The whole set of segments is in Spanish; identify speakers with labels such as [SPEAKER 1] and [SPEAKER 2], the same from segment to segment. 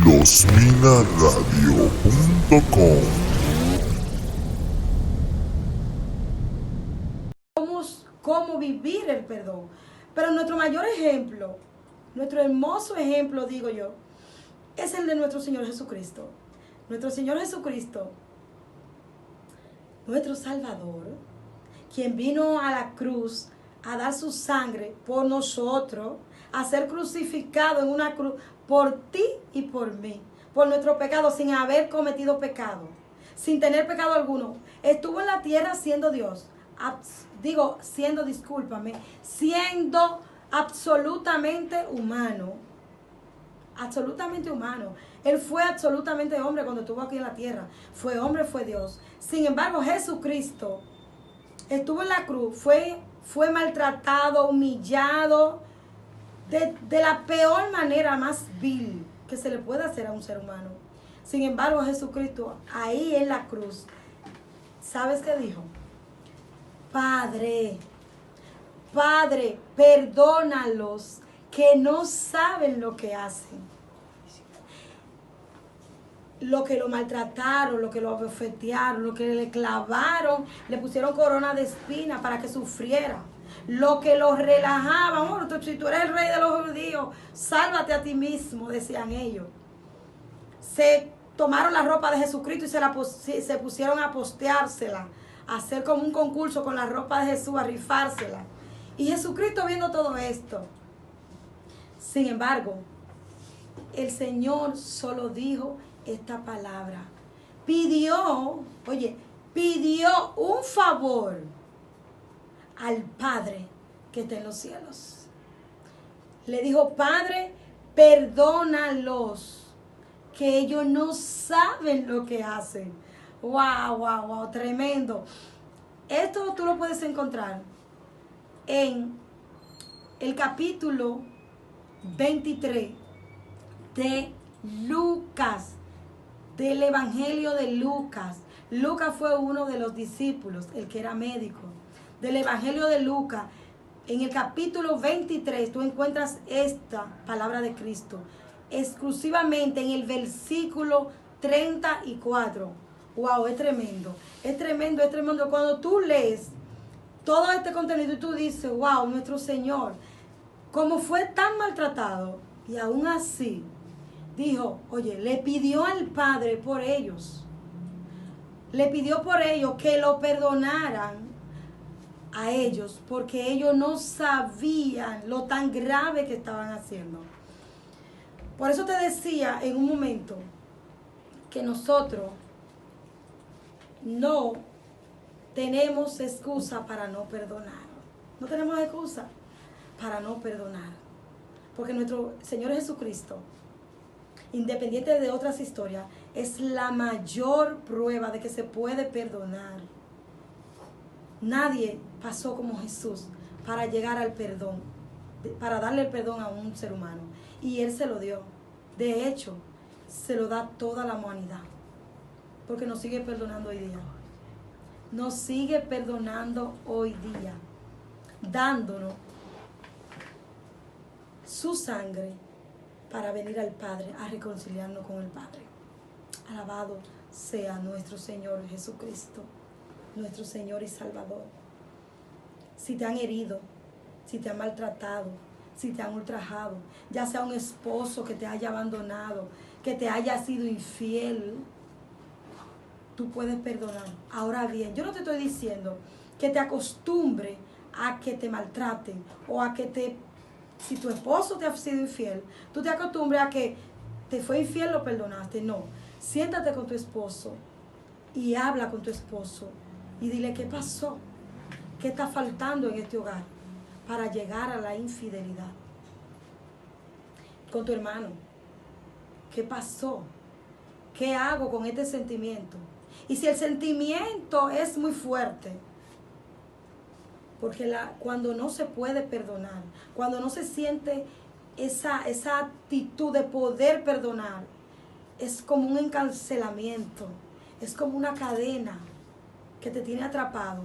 [SPEAKER 1] losminaradio.com.
[SPEAKER 2] Cómo vivir el perdón. Pero nuestro mayor ejemplo, nuestro hermoso ejemplo, digo yo, es el de nuestro Señor Jesucristo. Nuestro Señor Jesucristo, nuestro Salvador, quien vino a la cruz a dar su sangre por nosotros, a ser crucificado en una cruz por ti y por mí, por nuestro pecado, sin haber cometido pecado, sin tener pecado alguno. Estuvo en la tierra siendo Dios, siendo absolutamente humano. Absolutamente humano. Él fue absolutamente hombre cuando estuvo aquí en la tierra. Fue hombre, fue Dios. Sin embargo, Jesucristo estuvo en la cruz, fue maltratado, humillado, de la peor manera, más vil que se le puede hacer a un ser humano. Sin embargo, Jesucristo, ahí en la cruz, ¿sabes qué dijo? Padre, perdónalos, que no saben lo que hacen. Lo que lo maltrataron, lo que lo abofetearon, lo que le clavaron, le pusieron corona de espina para que sufriera. Lo que lo relajaban, si tú eres el rey de los judíos, sálvate a ti mismo, decían ellos. Se tomaron la ropa de Jesucristo y se pusieron a posteársela, a hacer como un concurso con la ropa de Jesús, a rifársela. Y Jesucristo viendo todo esto. Sin embargo, el Señor solo dijo esta palabra. Pidió un favor al Padre que está en los cielos. Le dijo, Padre, perdónalos, que ellos no saben lo que hacen. Wow, tremendo. Esto tú lo puedes encontrar en el capítulo 23 de Lucas, del Evangelio de Lucas. Lucas fue uno de los discípulos, el que era médico. Del Evangelio de Lucas, en el capítulo 23, tú encuentras esta palabra de Cristo, exclusivamente en el versículo 34. Wow, es tremendo, es tremendo, es tremendo. Cuando tú lees todo este contenido y tú dices, wow, nuestro Señor, como fue tan maltratado, y aún así dijo, oye, le pidió al Padre por ellos. Le pidió por ellos que lo perdonaran a ellos, porque ellos no sabían lo tan grave que estaban haciendo. Por eso te decía en un momento que nosotros no tenemos excusa para no perdonar. No tenemos excusa para no perdonar. Porque nuestro Señor Jesucristo, independiente de otras historias, es la mayor prueba de que se puede perdonar. Nadie pasó como Jesús para llegar al perdón, para darle el perdón a un ser humano. Y Él se lo dio. De hecho, se lo da toda la humanidad. Porque nos sigue perdonando hoy día. Nos sigue perdonando hoy día. Dándonos su sangre para venir al Padre, a reconciliarnos con el Padre. Alabado sea nuestro Señor Jesucristo, nuestro Señor y Salvador. Si te han herido, si te han maltratado, si te han ultrajado, ya sea un esposo que te haya abandonado, que te haya sido infiel, tú puedes perdonar. Ahora bien, yo no te estoy diciendo que te acostumbre a que te maltraten o a que si tu esposo te ha sido infiel, tú te acostumbres a que te fue infiel, lo perdonaste. No, siéntate con tu esposo y habla con tu esposo y dile qué pasó, qué está faltando en este hogar para llegar a la infidelidad. Con tu hermano, ¿qué pasó? ¿Qué hago con este sentimiento? Y si el sentimiento es muy fuerte, porque cuando no se puede perdonar, cuando no se siente esa actitud de poder perdonar, es como un encarcelamiento, es como una cadena que te tiene atrapado.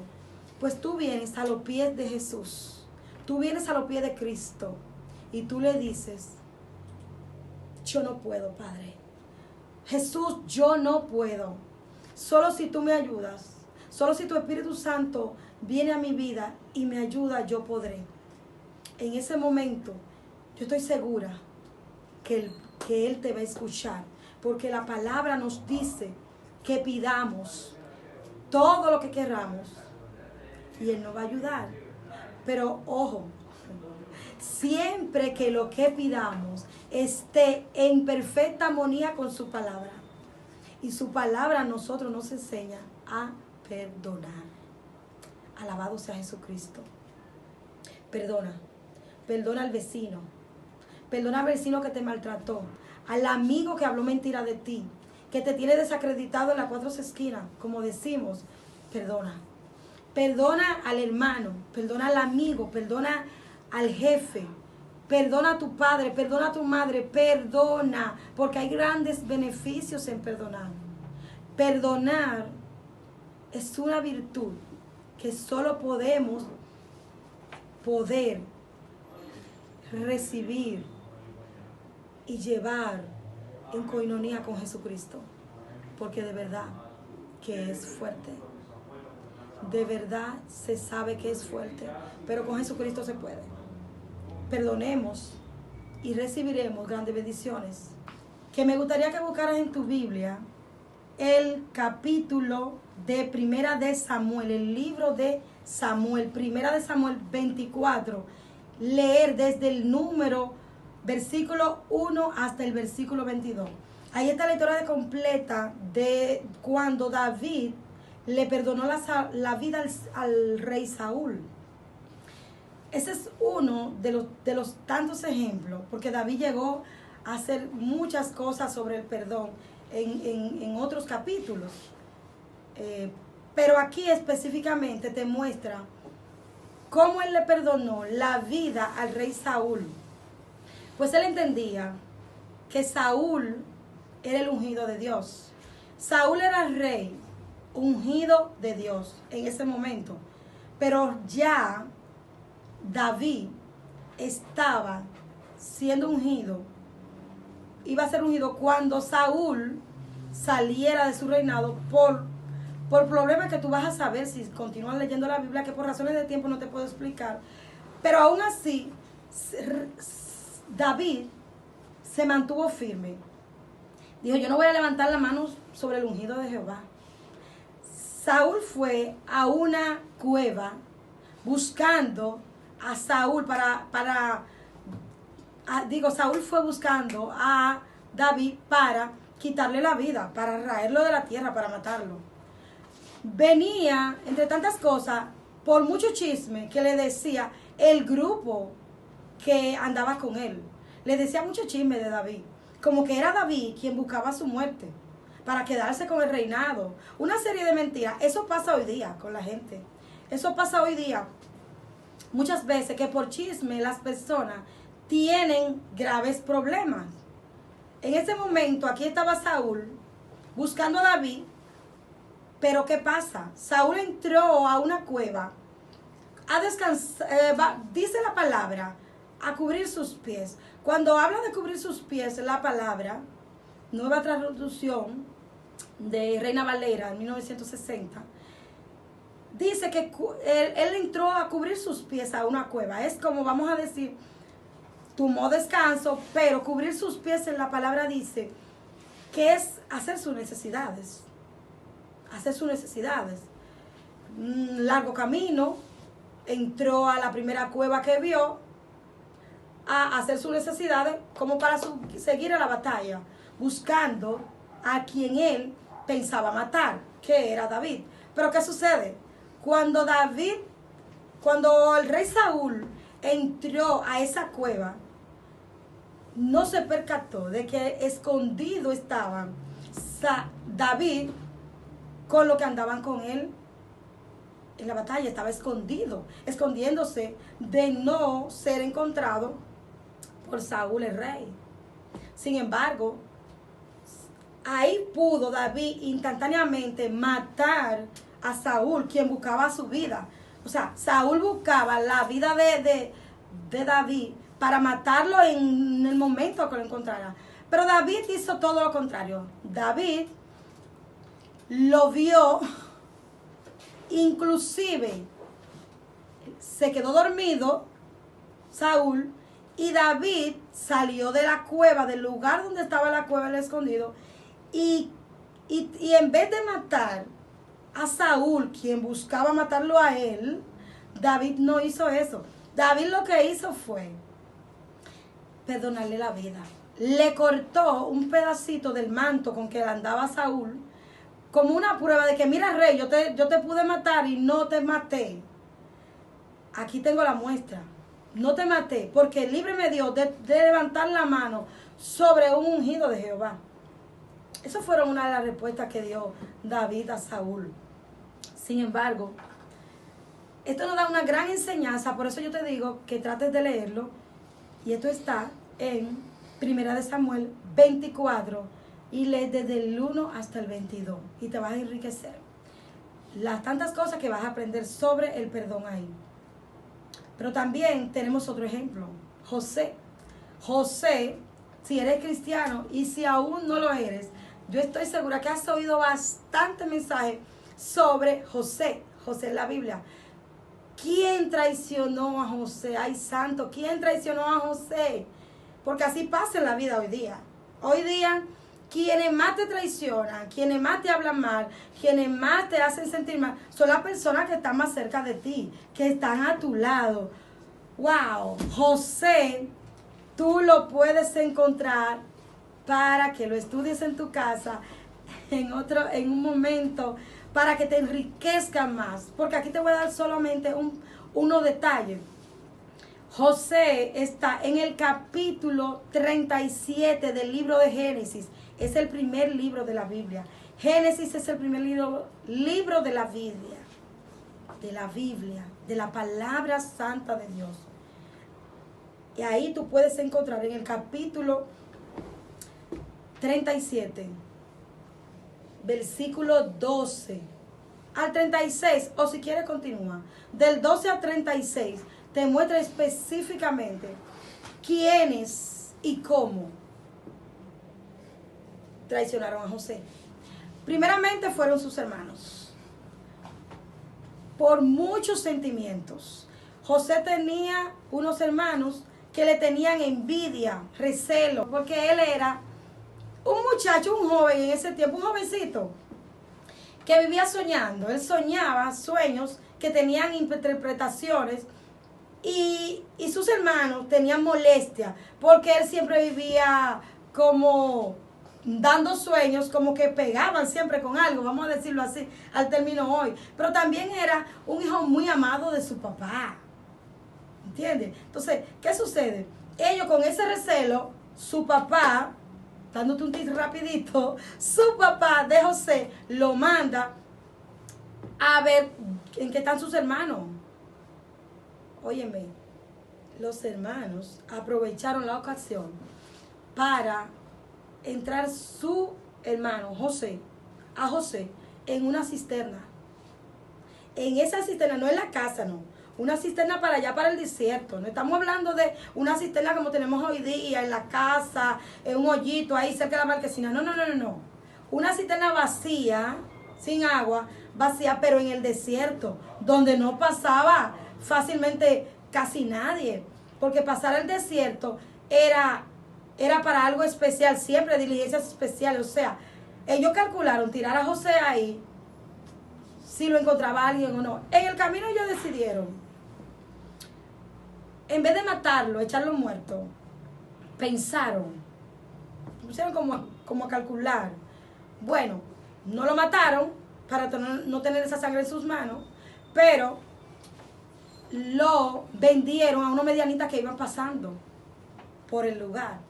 [SPEAKER 2] Pues tú vienes a los pies de Jesús, tú vienes a los pies de Cristo y tú le dices, yo no puedo, Padre, Jesús, yo no puedo. Solo si tú me ayudas, solo si tu Espíritu Santo viene a mi vida y me ayuda, yo podré. En ese momento, yo estoy segura que Él te va a escuchar, porque la palabra nos dice que pidamos todo lo que queramos y Él nos va a ayudar. Pero ojo, siempre que lo que pidamos esté en perfecta armonía con su palabra. Y su palabra a nosotros nos enseña a perdonar. Alabado sea Jesucristo. Perdona. Perdona al vecino. Perdona al vecino que te maltrató. Al amigo que habló mentira de ti. Que te tiene desacreditado en las cuatro esquinas. Como decimos, perdona. Perdona al hermano. Perdona al amigo. Perdona al jefe. Perdona a tu padre, perdona a tu madre, perdona, porque hay grandes beneficios en perdonar. Perdonar es una virtud que solo podemos recibir y llevar en coinonía con Jesucristo, porque de verdad que es fuerte. De verdad se sabe que es fuerte, pero con Jesucristo se puede. Perdonemos y recibiremos grandes bendiciones. Que me gustaría que buscaras en tu Biblia el capítulo de Primera de Samuel, el libro de Samuel, Primera de Samuel 24, leer desde el versículo 1 hasta el versículo 22. Ahí está la historia completa de cuando David le perdonó la vida al rey Saúl. Ese es uno de los tantos ejemplos, porque David llegó a hacer muchas cosas sobre el perdón en otros capítulos. Pero aquí específicamente te muestra cómo él le perdonó la vida al rey Saúl. Pues él entendía que Saúl era el ungido de Dios. Saúl era el rey ungido de Dios en ese momento. Pero ya David estaba siendo ungido, iba a ser ungido cuando Saúl saliera de su reinado por problemas que tú vas a saber si continúas leyendo la Biblia, que por razones de tiempo no te puedo explicar. Pero aún así, David se mantuvo firme. Dijo, yo no voy a levantar la mano sobre el ungido de Jehová. Saúl fue a una cueva buscando a Saúl Saúl fue buscando a David para quitarle la vida, para raerlo de la tierra, para matarlo. Venía, entre tantas cosas, por mucho chisme que le decía el grupo que andaba con él. Le decía mucho chisme de David, como que era David quien buscaba su muerte para quedarse con el reinado. Una serie de mentiras. Eso pasa hoy día con la gente. Eso pasa hoy día muchas veces, que por chisme las personas tienen graves problemas. En ese momento aquí estaba Saúl buscando a David, pero ¿qué pasa? Saúl entró a una cueva a descansar, dice la palabra, a cubrir sus pies. Cuando habla de cubrir sus pies, la palabra, nueva traducción de Reina Valera en 1960, dice que él entró a cubrir sus pies a una cueva. Es como, vamos a decir, tomó descanso, pero cubrir sus pies en la palabra dice que es hacer sus necesidades. Hacer sus necesidades. Largo camino, entró a la primera cueva que vio a hacer sus necesidades como para seguir a la batalla, buscando a quien él pensaba matar, que era David. Pero ¿qué sucede? Cuando el rey Saúl entró a esa cueva, no se percató de que escondido estaban David con lo que andaban con él en la batalla. Estaba escondiéndose de no ser encontrado por Saúl el rey. Sin embargo, ahí pudo David instantáneamente matar a Saúl, quien buscaba su vida. O sea, Saúl buscaba la vida de David para matarlo en el momento que lo encontrara. Pero David hizo todo lo contrario. David lo vio, inclusive se quedó dormido Saúl, y David salió de la cueva, del lugar donde estaba la cueva del escondido, y en vez de matar a Saúl, quien buscaba matarlo a él, David no hizo eso. David lo que hizo fue perdonarle la vida. Le cortó un pedacito del manto con que andaba Saúl, como una prueba de que, mira, rey, yo te pude matar y no te maté. Aquí tengo la muestra. No te maté, porque libre me dio de levantar la mano sobre un ungido de Jehová. Esas fueron una de las respuestas que dio David a Saúl. Sin embargo, esto nos da una gran enseñanza, por eso yo te digo que trates de leerlo. Y esto está en 1 Samuel 24 y lees desde el 1 hasta el 22 y te vas a enriquecer. Las tantas cosas que vas a aprender sobre el perdón ahí. Pero también tenemos otro ejemplo, José. José, si eres cristiano y si aún no lo eres, yo estoy segura que has oído bastante mensaje sobre José. José en la Biblia. ¿Quién traicionó a José? Ay, santo, ¿quién traicionó a José? Porque así pasa en la vida hoy día. Hoy día, quienes más te traicionan, quienes más te hablan mal, quienes más te hacen sentir mal, son las personas que están más cerca de ti, que están a tu lado. Wow, José, tú lo puedes encontrar para que lo estudies en tu casa, en un momento, para que te enriquezca más. Porque aquí te voy a dar solamente unos detalles. José está en el capítulo 37 del libro de Génesis. Es el primer libro de la Biblia. Génesis es el primer libro de la Biblia. De la palabra santa de Dios. Y ahí tú puedes encontrar en el capítulo 37, versículo 12 al 36, o si quieres continúa. Del 12 al 36 te muestra específicamente quiénes y cómo traicionaron a José. Primeramente fueron sus hermanos. Por muchos sentimientos. José tenía unos hermanos que le tenían envidia, recelo, porque él era un muchacho, un joven en ese tiempo, un jovencito, que vivía soñando. Él soñaba sueños que tenían interpretaciones y sus hermanos tenían molestia, porque él siempre vivía como dando sueños, como que pegaban siempre con algo, vamos a decirlo así, al término hoy. Pero también era un hijo muy amado de su papá. ¿Entiendes? Entonces, ¿qué sucede? Ellos con ese recelo, su papá, dándote un tip rapidito, su papá de José lo manda a ver en qué están sus hermanos. Óyeme, los hermanos aprovecharon la ocasión para entrar su hermano a José en una cisterna. En esa cisterna, no en la casa, no. Una cisterna para allá, para el desierto. No estamos hablando de una cisterna como tenemos hoy día, en la casa, en un hoyito ahí cerca de la marquesina. No. Una cisterna vacía, sin agua, vacía, pero en el desierto, donde no pasaba fácilmente casi nadie. Porque pasar el desierto era para algo especial, siempre diligencias especiales. O sea, ellos calcularon tirar a José ahí, si lo encontraba alguien o no. En el camino ellos decidieron, en vez de matarlo, echarlo muerto, pensaron, pusieron como a calcular. Bueno, no lo mataron para no tener esa sangre en sus manos, pero lo vendieron a unos medianitas que iban pasando por el lugar.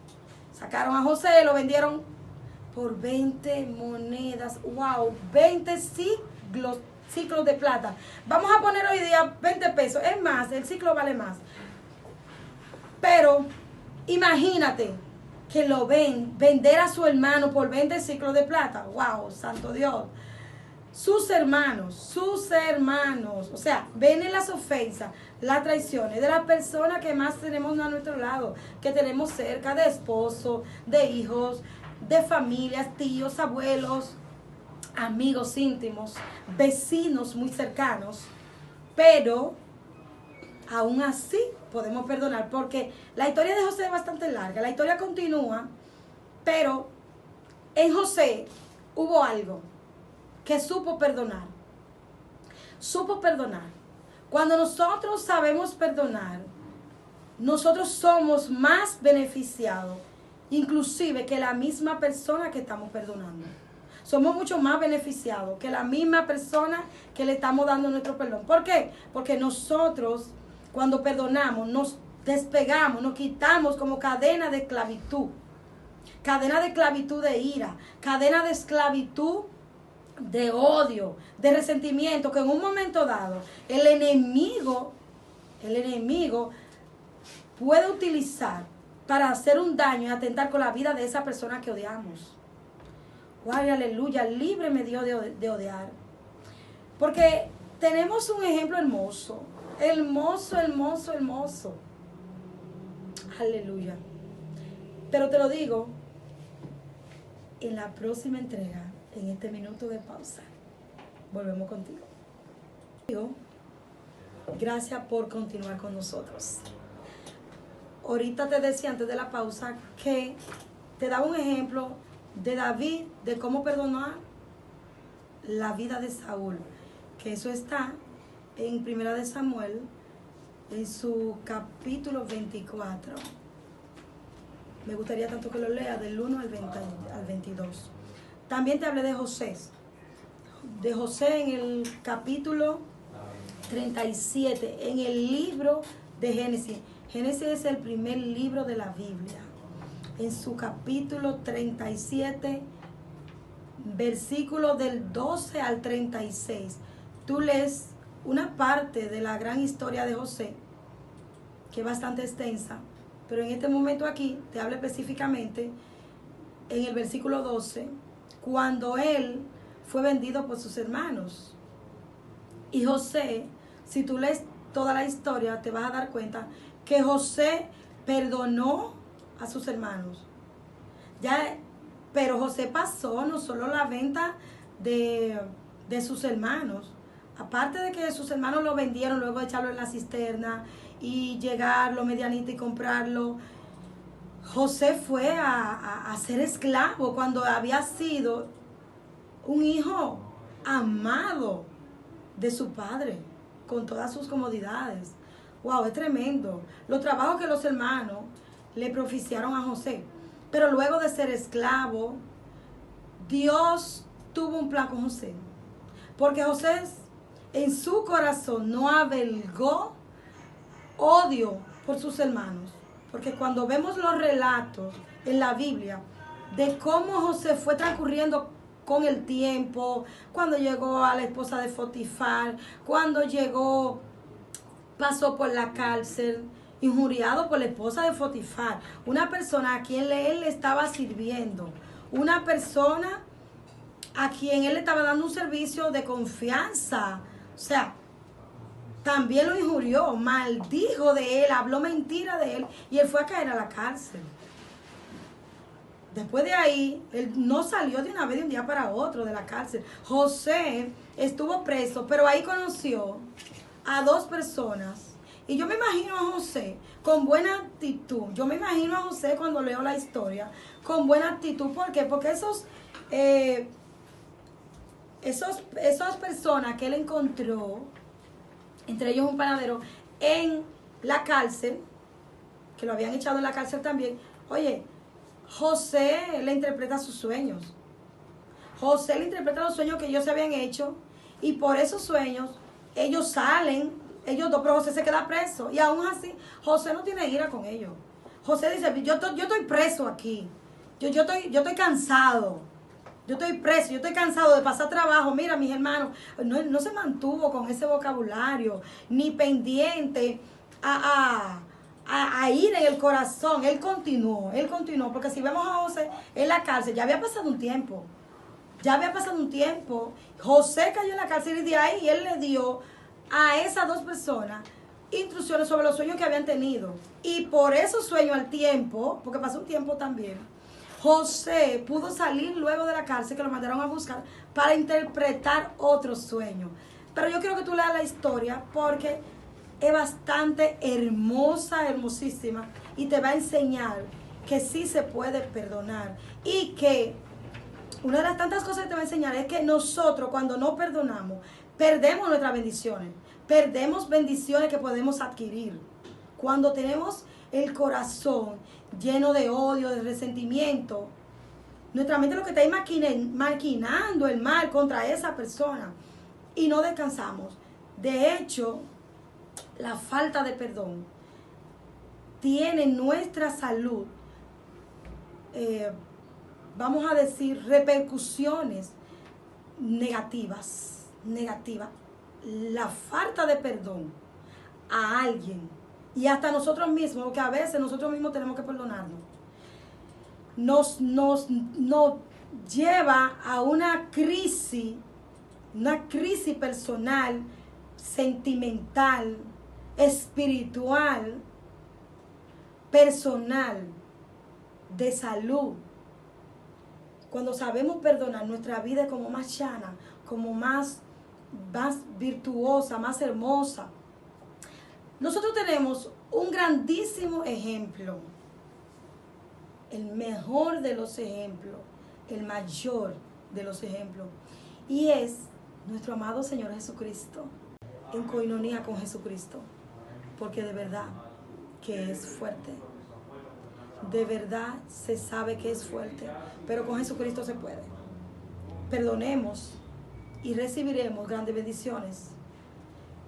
[SPEAKER 2] Sacaron a José, lo vendieron por 20 monedas. Wow, 20 ciclos de plata. Vamos a poner hoy día 20 pesos. Es más, el ciclo vale más. Pero imagínate que lo vender a su hermano por 20 ciclos de plata. Wow, santo Dios. sus hermanos, o sea, ven en las ofensas, las traiciones de las personas que más tenemos a nuestro lado, que tenemos cerca, de esposos, de hijos, de familias, tíos, abuelos, amigos íntimos, vecinos muy cercanos, pero aún así podemos perdonar, porque la historia de José es bastante larga, la historia continúa, pero en José hubo algo que supo perdonar. Supo perdonar. Cuando nosotros sabemos perdonar, nosotros somos más beneficiados, inclusive que la misma persona que estamos perdonando. Somos mucho más beneficiados que la misma persona que le estamos dando nuestro perdón. ¿Por qué? Porque nosotros, cuando perdonamos, nos despegamos, nos quitamos como cadena de esclavitud. Cadena de esclavitud de ira, cadena de esclavitud de odio, de resentimiento, que en un momento dado el enemigo puede utilizar para hacer un daño y atentar con la vida de esa persona que odiamos. ¡Guay, aleluya! Líbreme Dios de odiar. Porque tenemos un ejemplo hermoso, hermoso, hermoso, hermoso. Aleluya. Pero te lo digo, en la próxima entrega, en este minuto de pausa, volvemos contigo. Gracias por continuar con nosotros. Ahorita te decía antes de la pausa que te daba un ejemplo de David, de cómo perdonar la vida de Saúl, que eso está en Primera de Samuel, en su capítulo 24. Me gustaría tanto que lo lea del 1 al 22. También te hablé de José. De José en el capítulo 37, en el libro de Génesis. Génesis es el primer libro de la Biblia. En su capítulo 37, versículo del 12 al 36, tú lees una parte de la gran historia de José, que es bastante extensa, pero en este momento aquí te hablo específicamente en el versículo 12, cuando él fue vendido por sus hermanos. Y José, si tú lees toda la historia, te vas a dar cuenta que José perdonó a sus hermanos. Pero José pasó no solo la venta de sus hermanos, aparte de que sus hermanos lo vendieron, luego de echarlo en la cisterna y llegarlo medianito y comprarlo, José fue a ser esclavo cuando había sido un hijo amado de su padre, con todas sus comodidades. Wow, es tremendo los trabajos que los hermanos le propiciaron a José. Pero luego de ser esclavo, Dios tuvo un plan con José. Porque José en su corazón no albergó odio por sus hermanos. Porque cuando vemos los relatos en la Biblia de cómo José fue transcurriendo con el tiempo, cuando llegó a la esposa de Potifar, cuando pasó por la cárcel, injuriado por la esposa de Potifar, una persona a quien él le estaba sirviendo, una persona a quien él le estaba dando un servicio de confianza. O sea, también lo injurió, maldijo de él, habló mentira de él y él fue a caer a la cárcel. Después de ahí, él no salió de una vez de un día para otro de la cárcel. José estuvo preso, pero ahí conoció a dos personas. Y yo me imagino a José con buena actitud. Yo me imagino a José cuando leo la historia con buena actitud. ¿Por qué? Porque esas personas que él encontró, entre ellos un panadero, en la cárcel, que lo habían echado en la cárcel también. Oye, José le interpreta sus sueños. José le interpreta los sueños que ellos se habían hecho. Y por esos sueños, ellos salen, ellos dos, pero José se queda preso. Y aún así, José no tiene ira con ellos. José dice, yo estoy preso aquí. Yo estoy cansado. Yo estoy preso, yo estoy cansado de pasar trabajo. Mira, mis hermanos, no se mantuvo con ese vocabulario, ni pendiente a ir en el corazón. Él continuó, porque si vemos a José en la cárcel, ya había pasado un tiempo. Ya había pasado un tiempo, José cayó en la cárcel y de ahí él le dio a esas dos personas instrucciones sobre los sueños que habían tenido. Y por esos sueños al tiempo, porque pasó un tiempo también, José pudo salir luego de la cárcel, que lo mandaron a buscar, para interpretar otros sueños. Pero yo quiero que tú leas la historia porque es bastante hermosa, hermosísima, y te va a enseñar que sí se puede perdonar. Y que una de las tantas cosas que te va a enseñar es que nosotros, cuando no perdonamos, perdemos nuestras bendiciones. Perdemos bendiciones que podemos adquirir. Cuando tenemos el corazón lleno de odio, de resentimiento, nuestra mente lo que está maquinando el mal contra esa persona y no descansamos. De hecho, la falta de perdón tiene en nuestra salud, vamos a decir, repercusiones negativas. La falta de perdón a alguien y hasta nosotros mismos, porque a veces nosotros mismos tenemos que perdonarnos, nos lleva a una crisis personal, sentimental, espiritual, personal, de salud. Cuando sabemos perdonar, nuestra vida es como más llana, como más virtuosa, más hermosa. Nosotros tenemos un grandísimo ejemplo, el mejor de los ejemplos, el mayor de los ejemplos, y es nuestro amado Señor Jesucristo, en coinonía con Jesucristo, porque de verdad que es fuerte, de verdad se sabe que es fuerte, pero con Jesucristo se puede. Perdonemos y recibiremos grandes bendiciones.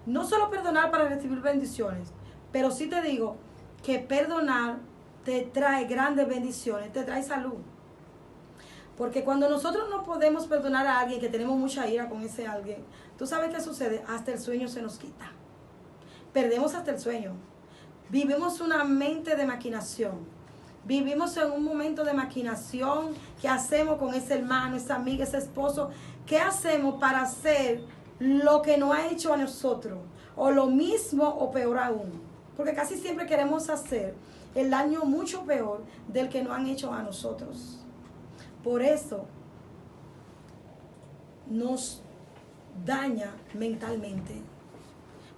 [SPEAKER 2] No solo perdonar para recibir bendiciones, pero sí te digo que perdonar te trae grandes bendiciones, te trae salud. Porque cuando nosotros no podemos perdonar a alguien, que tenemos mucha ira con ese alguien, ¿tú sabes qué sucede? Hasta el sueño se nos quita. Perdemos hasta el sueño. Vivimos una mente de maquinación. Vivimos en un momento de maquinación. ¿Qué hacemos con ese hermano, esa amiga, ese esposo? ¿Qué hacemos para hacer lo que no ha hecho a nosotros? O lo mismo o peor aún. Porque casi siempre queremos hacer el daño mucho peor del que nos han hecho a nosotros. Por eso nos daña mentalmente.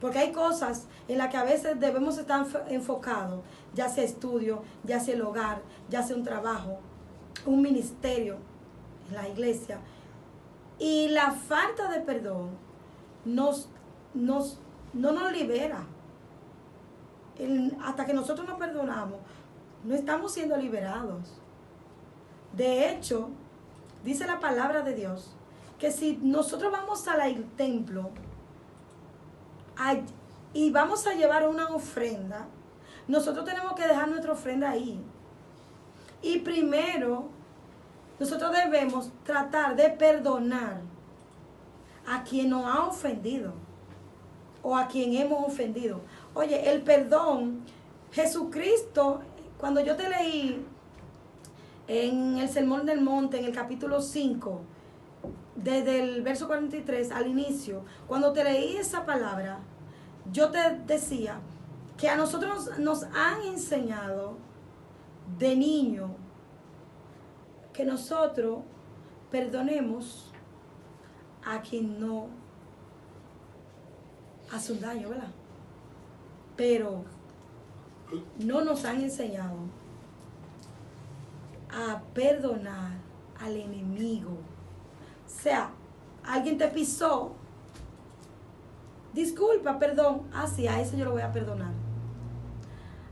[SPEAKER 2] Porque hay cosas en las que a veces debemos estar enfocados, ya sea estudio, ya sea el hogar, ya sea un trabajo, un ministerio, en la iglesia. Y la falta de perdón no nos libera. Hasta que nosotros nos perdonamos, no estamos siendo liberados. De hecho, dice la palabra de Dios que si nosotros vamos al templo y vamos a llevar una ofrenda, nosotros tenemos que dejar nuestra ofrenda ahí. Y primero, nosotros debemos tratar de perdonar a quien nos ha ofendido o a quien hemos ofendido. Oye, el perdón, Jesucristo, cuando yo te leí en el Sermón del Monte, en el capítulo 5, desde el verso 43 al inicio, cuando te leí esa palabra, yo te decía que a nosotros nos han enseñado de niño que nosotros perdonemos a quien no hace un daño, ¿verdad? Pero no nos han enseñado a perdonar al enemigo. O sea, alguien te pisó, disculpa, perdón, sí, a ese yo lo voy a perdonar.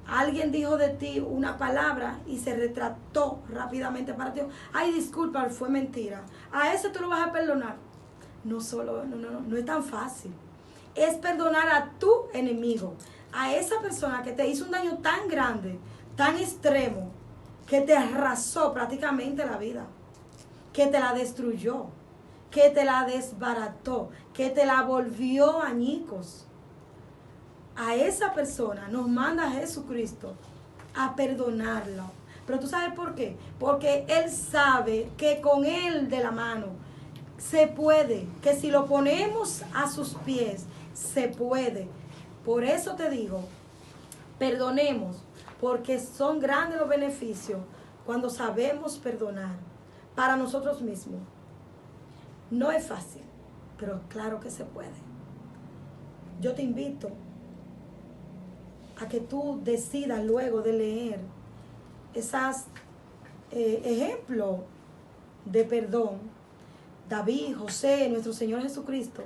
[SPEAKER 2] Alguien dijo de ti una palabra y se retrató rápidamente para ti. Ay, disculpa, fue mentira. A ese tú lo vas a perdonar. No es tan fácil. Es perdonar a tu enemigo, a esa persona que te hizo un daño tan grande, tan extremo, que te arrasó prácticamente la vida, que te la destruyó, que te la desbarató, que te la volvió añicos. A esa persona nos manda Jesucristo a perdonarlo. Pero ¿tú sabes por qué? Porque Él sabe que con Él de la mano, Se puede, que si lo ponemos a sus pies, se puede. Por eso te digo, perdonemos, porque son grandes los beneficios cuando sabemos perdonar para nosotros mismos. No es fácil, pero claro que se puede. Yo te invito a que tú decidas luego de leer esos ejemplos de perdón, David, José, nuestro Señor Jesucristo.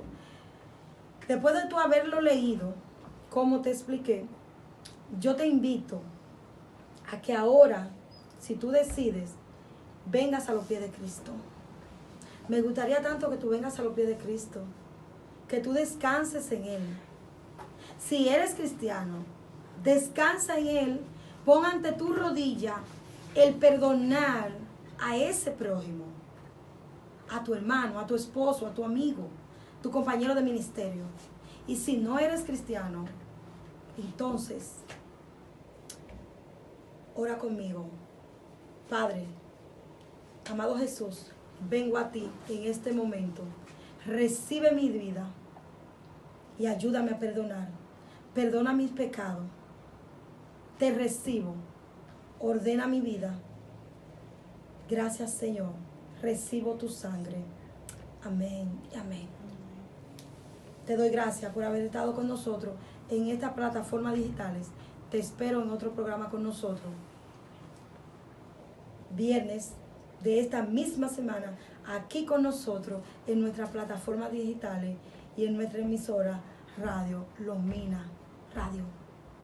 [SPEAKER 2] Después de tú haberlo leído, como te expliqué, yo te invito a que ahora, si tú decides, vengas a los pies de Cristo. Me gustaría tanto que tú vengas a los pies de Cristo, que tú descanses en Él. Si eres cristiano, descansa en Él, pon ante tu rodilla el perdonar a ese prójimo, a tu hermano, a tu esposo, a tu amigo, tu compañero de ministerio. Y si no eres cristiano, entonces, ora conmigo. Padre, amado Jesús, vengo a ti en este momento. Recibe mi vida y ayúdame a perdonar. Perdona mis pecados. Te recibo. Ordena mi vida. Gracias, Señor. Recibo tu sangre. Amén y amén. Te doy gracias por haber estado con nosotros en estas plataformas digitales. Te espero en otro programa con nosotros. Viernes de esta misma semana, aquí con nosotros en nuestras plataformas digitales y en nuestra emisora Radio Los Minas Radio.